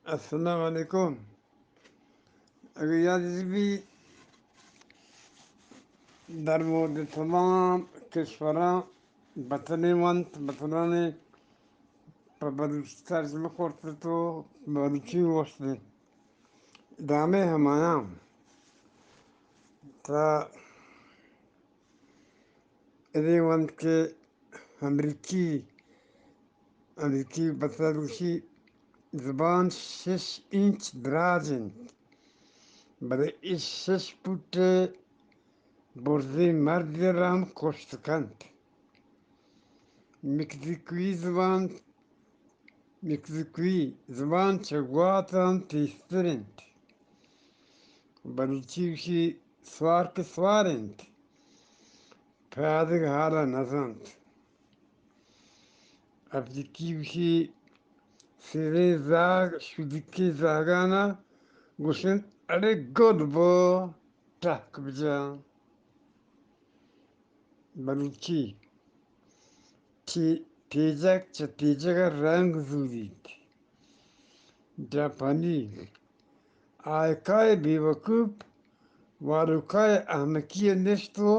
السلام علیکم. ریاضی در مورد تمام کشوران بطنان بلوچ ترجمه کرده تو بلوچی وشته دامه همایم تا ریوند که امریکی بطلوچی زبان 6 اینچ درازند برای این 6 فوت برزی مرد رام کشتکند. مکزیکوی زبان چگواتان تیسترند بلوچیشی سوارند پیادگ حالا نزند افریکیوشی سیره زاگ شدیکی زاگانا گوشن اره گود بو تحک بجا بلوچی تیجک رنگ زودید جاپانی آیکای بیوکوب واروکای احمکی نشتو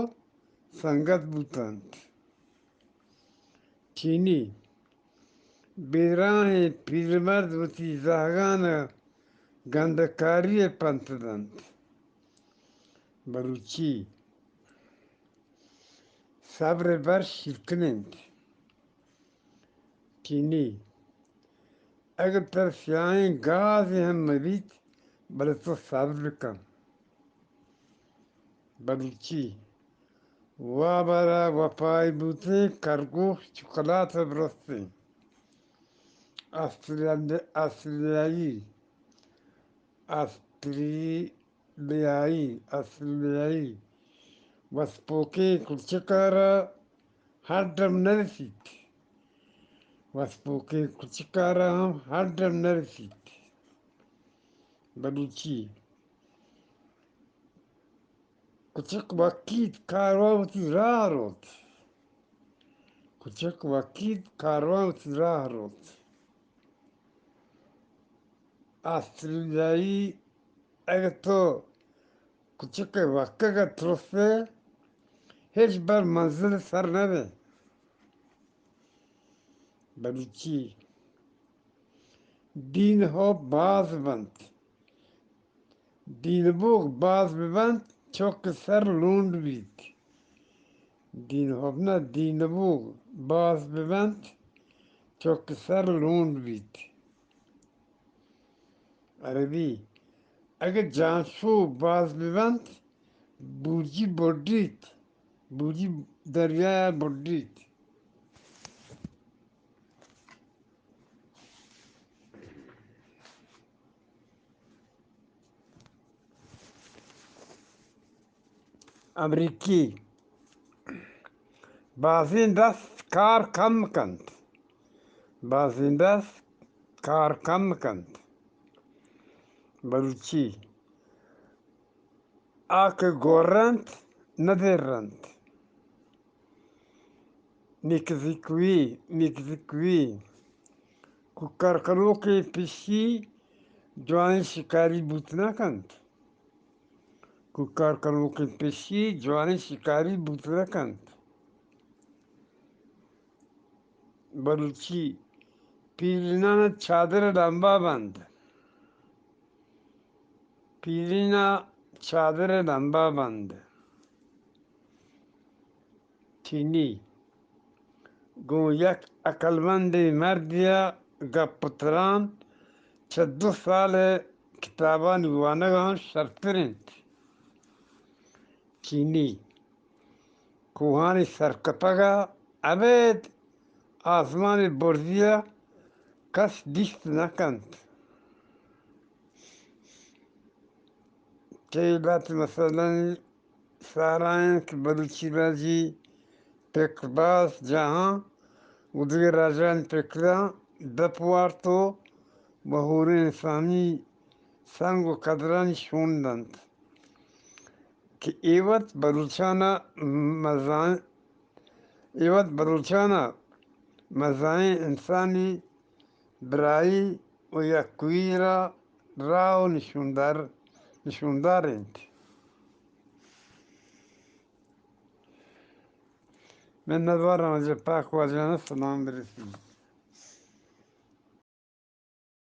سنگت بودند. چینی بیراه پیرمرد و تیزاگان گندکاری پنتدند. بلوچی صبر بر شرکنند. چینی اگر ترسیائیں گازی هم مبید بلے تو صبر کن. بلوچی وابرا وپای بوتے کرگوش چکلات برستے. آستریلیائی وسپوکے کچکارا ہم ہر ڈم نرسید. بلوچی کچک وقید کاروان راہ روت. آستریلیائی اگر تو کچک وقت کا ترسے هیچ بر منزل سر نبه. بلوچی دین ها باز بند دین بوگ باز ببند چوک سر لوند بید. دین بوگ باز ببند چوک سر لوند بید. عربی اگر جانشو باز ببند بوجی دریای بردید. امریکی بازین دست کار کم کند. بلوچی آک گورند ندرند. مکزیکوی کارکنوں کے پیشی جوان شکاری بوتنا کند. بلوچی پیرینہ چادر لمبا بند. چینی گو یک عقلمند مردیا گپتران 2 سال کتابان وانگان شرطرند. چینی کوهانی سرکپگا ابد آسمان برزیا کس دیست نکند. که بات مثلا سارائن که بلوچی راجی پکرباز جہاں ادوی راجان پکرا دپوار تو بہور انسانی سنگ و قدرانی شوندند که ایوت بلوچانا مزائن انسانی برائی وia Quira Rao Nishundarenti. من ندوار رجع باك واجانا سلام برسي